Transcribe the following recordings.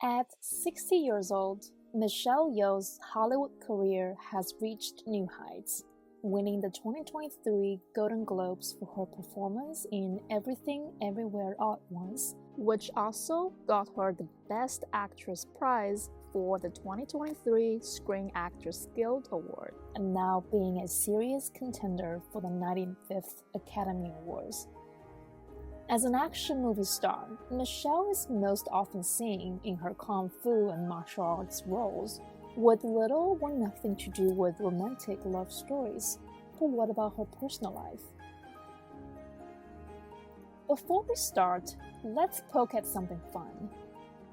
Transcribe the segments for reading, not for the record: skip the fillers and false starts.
At 60 years old, Michelle Yeoh's Hollywood career has reached new heights, winning the 2023 Golden Globes for her performance in Everything Everywhere All at Once, which also got her the Best Actress prize for the 2023 Screen Actors Guild Award, and now being a serious contender for the 95th Academy Awards. As an action movie star, Michelle is most often seen in her kung fu and martial arts roles, with little or nothing to do with romantic love stories. But what about her personal life? Before we start, let's poke at something fun.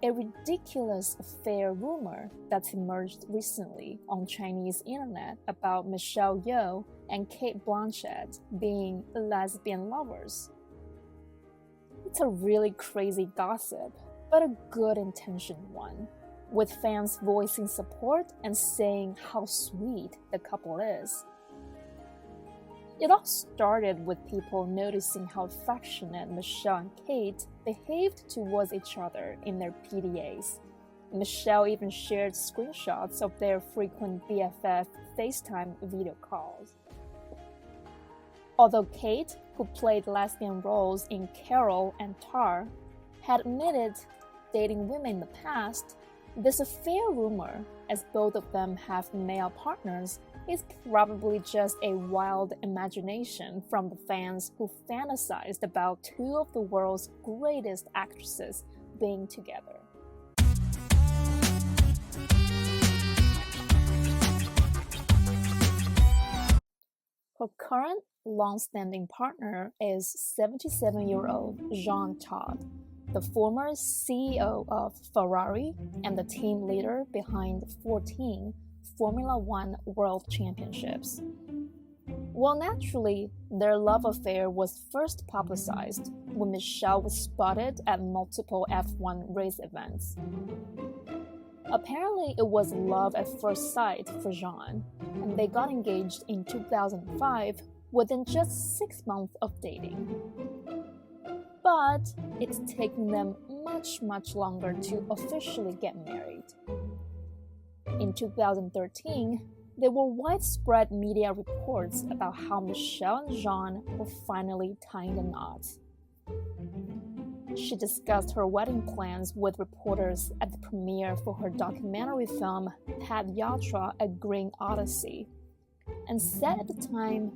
A ridiculous affair rumor that's emerged recently on Chinese internet about Michelle Yeoh and Cateblanchett being lesbian lovers. It's a really crazy gossip, but a good-intentioned one, with fans voicing support and saying how sweet the couple is. It all started with people noticing how affectionate Michelle and Kate behaved towards each other in their PDAs. Michelle even shared screenshots of their frequent BFF FaceTime video calls. Although Kate, who played lesbian roles in Carol and Tar, had admitted dating women in the past, this affair rumor, as both of them have male partners, is probably just a wild imagination from the fans who fantasized about two of the world's greatest actresses being together. Her current long-standing partner is 77-year-old Todt, the former CEO of Ferrari and the team leader behind 14 Formula One World Championships. Well, naturally, their love affair was first publicized when Michelle was spotted at multiple F1 race events. Apparently, it was love at first sight for Jean, and they got engaged in 2005 within just 6 months of dating. But it's taken them much longer to officially get married. In 2013, there were widespread media reports about how Michelle and Jean were finally tying the knot. She discussed her wedding plans with reporters at the premiere for her documentary film Pad Yatra: A Green Odyssey, and said at the time,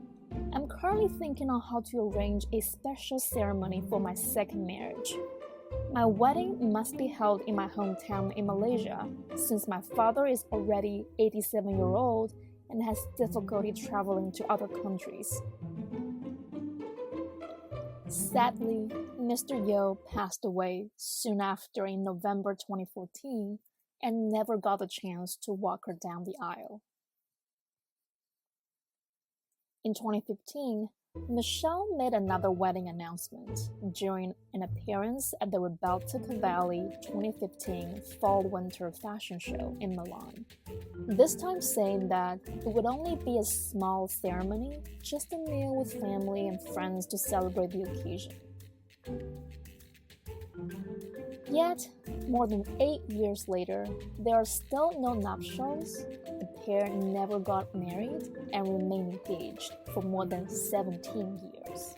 "I'm currently thinking on how to arrange a special ceremony for my second marriage. My wedding must be held in my hometown in Malaysia, since my father is already 87-year-old and has difficulty traveling to other countries." Sadly, Mr. Yeoh passed away soon after in November 2014 and never got the chance to walk her down the aisle. In 2015, Michelle made another wedding announcement during an appearance at the Rebellion Valley 2015 Fall-Winter Fashion Show in Milan, this time saying that it would only be a small ceremony, just a meal with family and friends to celebrate the occasion. Yet, more than 8 years later, there are still no nuptials. The pair never got married and remained engaged for more than 17 years.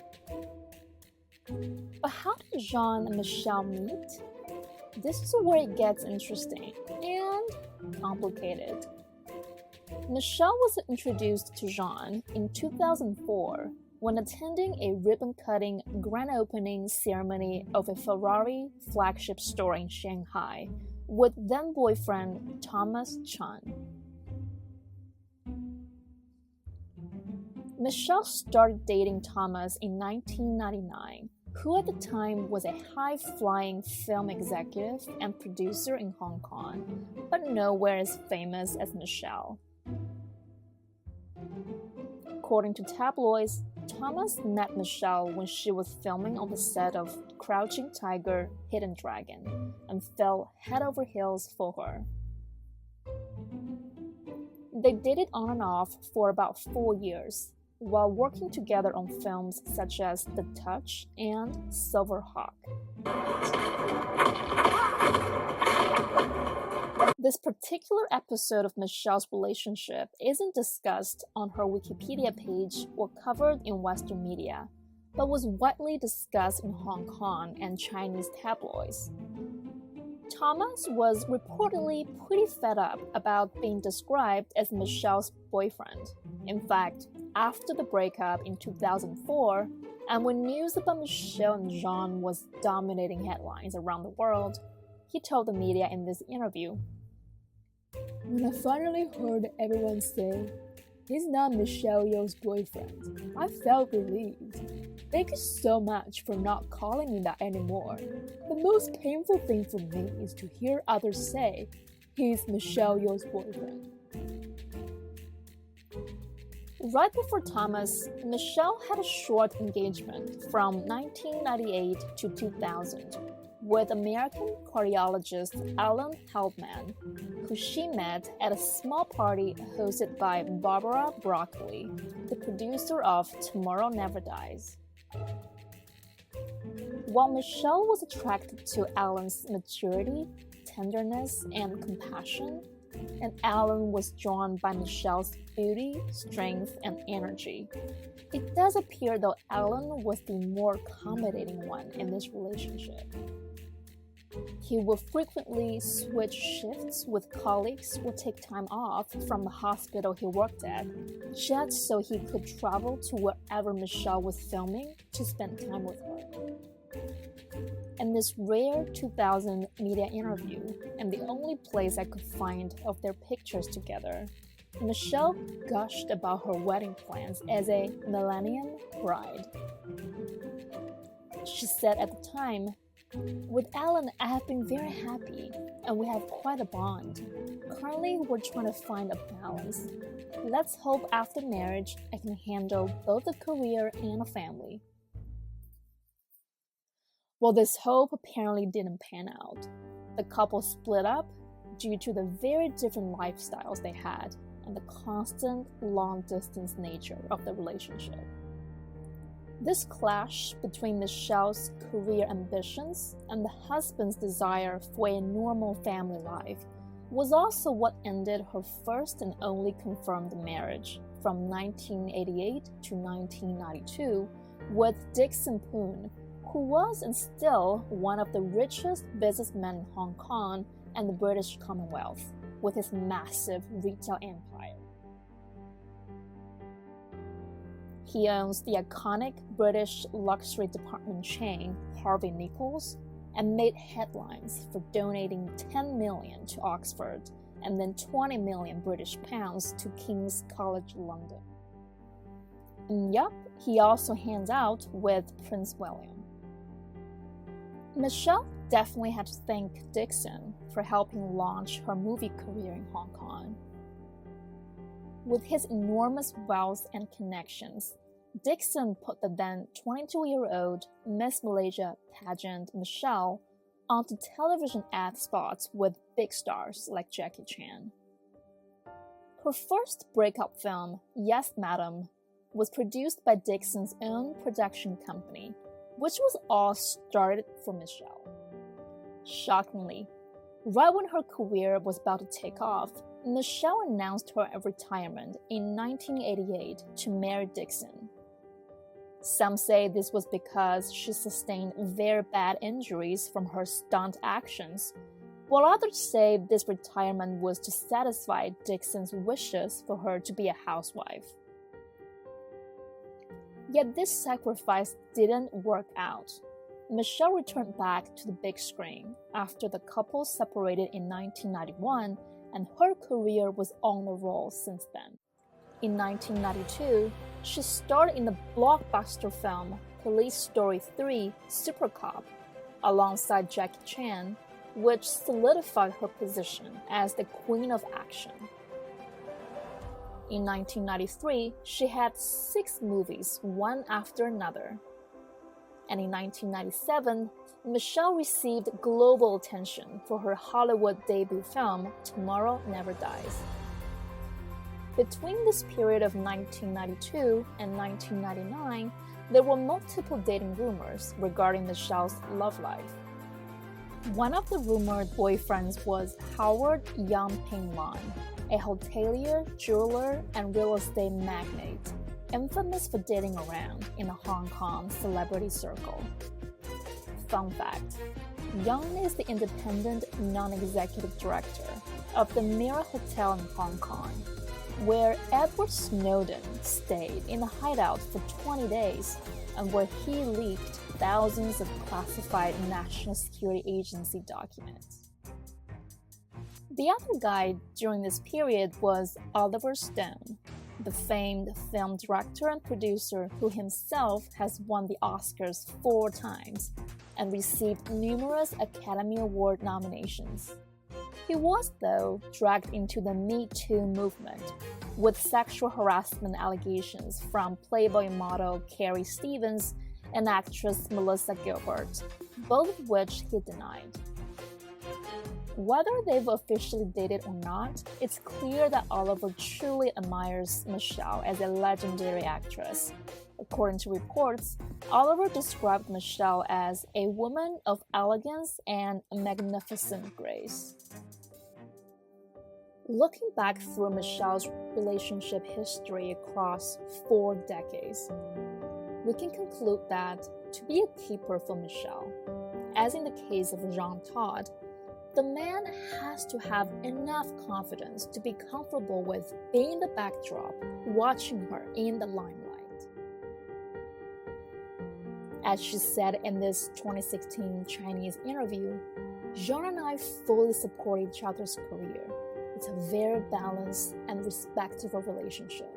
But how did Jean and Michelle meet? This is where it gets interesting and complicated. Michelle was introduced to Jean in 2004 when attending a ribbon-cutting grand opening ceremony of a Ferrari flagship store in Shanghai with then-boyfriend Thomas Chung. Michelle started dating Thomas in 1999, who at the time was a high-flying film executive and producer in Hong Kong, but nowhere as famous as Michelle. According to tabloids, Thomas met Michelle when she was filming on the set of Crouching Tiger, Hidden Dragon, and fell head over heels for her. They dated on and off for about 4 years, while working together on films such as The Touch and Silver Hawk. This particular episode of Michelle's relationship isn't discussed on her Wikipedia page or covered in Western media, but was widely discussed in Hong Kong and Chinese tabloids. Thomas was reportedly pretty fed up about being described as Michelle's boyfriend. In fact, after the breakup in 2004, and when news about Michelle and John was dominating headlines around the world, he told the media in this interview, "When I finally heard everyone say, 'He's not Michelle Yeoh's boyfriend,' I felt relieved. Thank you so much for not calling me that anymore. The most painful thing for me is to hear others say, 'He's Michelle Yeoh's boyfriend.'" Right before Thomas, Michelle had a short engagement from 1998 to 2000 with American cardiologist Alan Heldman, who she met at a small party hosted by Barbara Broccoli, the producer of Tomorrow Never Dies. While Michelle was attracted to Alan's maturity, tenderness, and compassion, and Alan was drawn by Michelle's beauty, strength, and energy, it does appear though Alan was the more accommodating one in this relationship. He would frequently switch shifts with colleagues or take time off from the hospital he worked at, just so he could travel to wherever Michelle was filming to spend time with her. In this rare 2000 media interview, and the only place I could find of their pictures together, Michelle gushed about her wedding plans as a millennium bride. She said at the time, "With Alan, I have been very happy, and we have quite a bond. Currently, we're trying to find a balance. Let's hope after marriage, I can handle both a career and a family." Well, this hope apparently didn't pan out. The couple split up due to the very different lifestyles they had and the constant long-distance nature of the relationship. This clash between Michelle's career ambitions and the husband's desire for a normal family life was also what ended her first and only confirmed marriage from 1988 to 1992 with Dickson Poon, who was and still one of the richest businessmen in Hong Kong and the British Commonwealth, with his massive retail empire. He owns the iconic British luxury department chain Harvey Nichols and made headlines for donating 10 million to Oxford and then 20 million British pounds to King's College London. And yup, he also hangs out with Prince William. Michelle definitely had to thank Dickson for helping launch her movie career in Hong Kong. With his enormous wealth and connections, Dickson put the then 22-year-old Miss Malaysia pageant Michelle onto television ad spots with big stars like Jackie Chan. Her first breakout film, Yes, Madam, was produced by Dickson's own production company, which was all started for Michelle. Shockingly, right when her career was about to take off, Michelle announced her retirement in 1988 to marry Dickson. Some say this was because she sustained very bad injuries from her stunt actions, while others say this retirement was to satisfy Dickson's wishes for her to be a housewife. Yet this sacrifice didn't work out. Michelle returned back to the big screen after the couple separated in 1991, and her career was on the roll since then. In 1992, she starred in the blockbuster film Police Story 3: Super Cop alongside Jackie Chan, which solidified her position as the queen of action. In 1993, she had 6 movies, one after another. And in 1997, Michelle received global attention for her Hollywood debut film, Tomorrow Never Dies. Between this period of 1992 and 1999, there were multiple dating rumors regarding Michelle's love life. One of the rumored boyfriends was Howard Yeung a hotelier, jeweler, and real estate magnate, infamous for dating around in the Hong Kong celebrity circle. Fun fact, Yeung is the independent non-executive director of the Mirror Hotel in Hong Kong, where Edward Snowden stayed in the hideout for 20 days and where he leaked thousands of classified National Security Agency documents. The other guy during this period was Oliver Stone, the famed film director and producer who himself has won the Oscars 4 times and received numerous Academy Award nominations. He was, though, dragged into the Me Too movement with sexual harassment allegations from Playboy model Carrie Stevens and actress Melissa Gilbert, both of which he denied. Whether they've officially dated or not, it's clear that Oliver truly admires Michelle as a legendary actress. According to reports, Oliver described Michelle as a woman of elegance and magnificent grace. Looking back through Michelle's relationship history across 4 decades, we can conclude that to be a keeper for Michelle, as in the case of Todt, the man has to have enough confidence to be comfortable with being the backdrop, watching her in the limelight. As she said in this 2016 Chinese interview, Jean and I fully support each other's career. It's a very balanced and respectful relationship.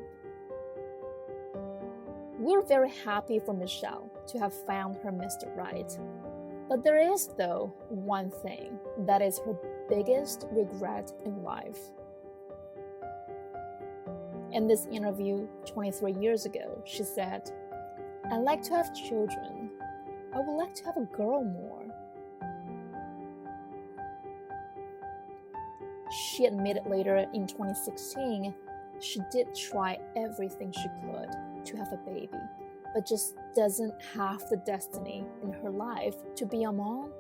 We're very happy for Michelle to have found her Mr. Right. But there is, though, one thing that is her biggest regret in life. In this interview 23 years ago, she said, "I'd like to have children. I would like to have a girl more." She admitted later in 2016 she did try everything she could to have a baby, but just doesn't have the destiny in her life to be a mom,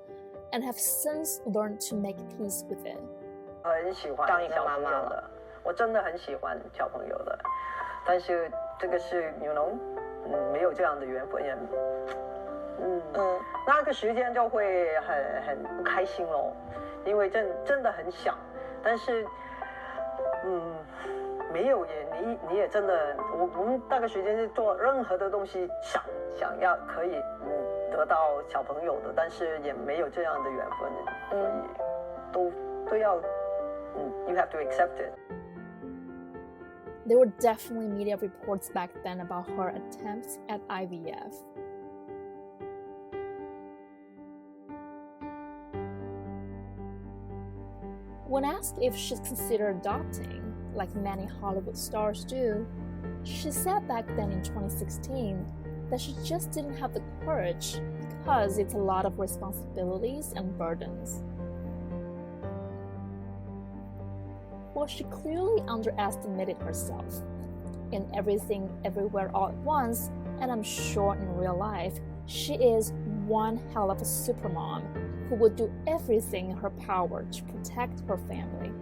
and have since learned to make peace with it. 很喜欢当一个妈妈的，我真的很喜欢小朋友的，但是这个是没有这样的缘分也，那个时间就会很不开心咯，因为真的很想，但是没有也你也真的，我们那个时间是做任何的东西想要可以得到小朋友的，但是也没有这样的缘分，所以都要you have to accept it. There were definitely media reports back then about her attempts at IVF. When asked if she'd consider adopting, like many Hollywood stars do, she said back then in 2016 that she just didn't have the courage because it's a lot of responsibilities and burdens. Well, she clearly underestimated herself. In Everything Everywhere All at Once, and I'm sure in real life, she is one hell of a supermom who would do everything in her power to protect her family.